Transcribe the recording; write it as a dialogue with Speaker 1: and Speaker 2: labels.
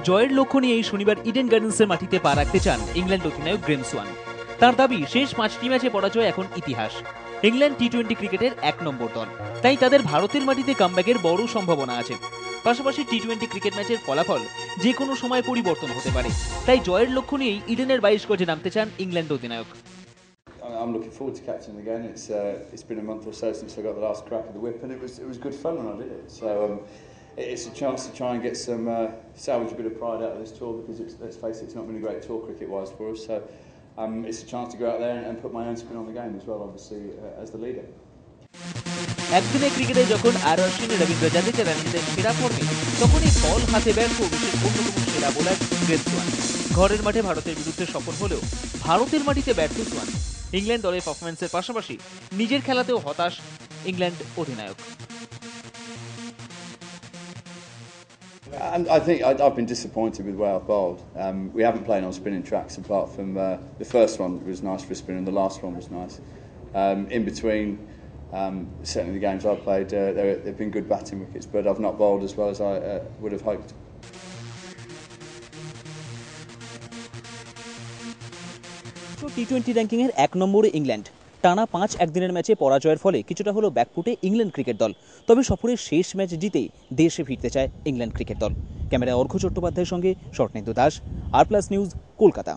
Speaker 1: জয়ের লক্ষ্য নিয়ে এই শনিবার ইডেন গার্ডেন্সের মাটিতে পা রাখতে চান ইংল্যান্ড অধিনায়ক গ্রেম সোয়ান। তার দাবি, শেষ 5টি ম্যাচে পরাজয় এখন ইতিহাস। ইংল্যান্ড টি-20 ক্রিকেটের 1 নম্বর দল, তাই তাদের ভারতের মাটিতে কামব্যাকের বড় সম্ভাবনা আছে। পাশাপাশি টি-20 ক্রিকেট ম্যাচের ফলাফল যে কোনো সময় পরিবর্তন হতে পারে, তাই জয়ের লক্ষ্য নিয়েই ইডেনের 22 গজে নামতে চান ইংল্যান্ড অধিনায়ক।
Speaker 2: I'm looking forward to catching the game. It's been a month or so since I got the last crack of the whip, and it was good fun when I did it. So it's a chance to try and get some salvage a bit of pride out of this tour, because let's face it, it's not been a great tour cricket-wise for us. So it's a chance to go out there and put my own spin on the game as well, obviously as the leader.
Speaker 1: একদিনের ক্রিকেটে যখন আর.অশ্বিন, রবীন্দ্র জাদেজা নিজেদের সেরা ফর্মে, তখনই বল হাতে ব্যর্থ বিশ্বের অন্যতম সেরা বোলার গ্রেম সোয়ান। ঘরের মাঠে ভারতের বিরুদ্ধে সফল হলেও ভারতের মাটিতে ব্যর্থ সোয়ান। ইংল্যান্ড দলের পারফরম্যান্সের পাশাপাশি নিজের খেলাতেও হতাশ ইংল্যান্ড অধিনায়ক।
Speaker 2: I think I've been disappointed with the way I've bowled. We haven't played on spinning tracks apart from the first one was nice for a spin, and the last one was nice. In between, certainly the games I've played, they've been good batting wickets, but I've not bowled as well as I would have hoped.
Speaker 1: টি-20 র্যাঙ্কিংয়ের 1 নম্বরে England. টানা 5 একদিনের ম্যাচে পরাজয়ের ফলে কিছুটা হলো ব্যাকফুটে England cricket দল। তবে সফরের শেষ ম্যাচ জিতেই দেশে ফিরতে চায় ইংল্যান্ড ক্রিকেট দল। ক্যামেরায় অর্ঘ্য চট্টোপাধ্যায়ের সঙ্গে শরণেন্দু দাস, আর প্লাস নিউজ, কলকাতা।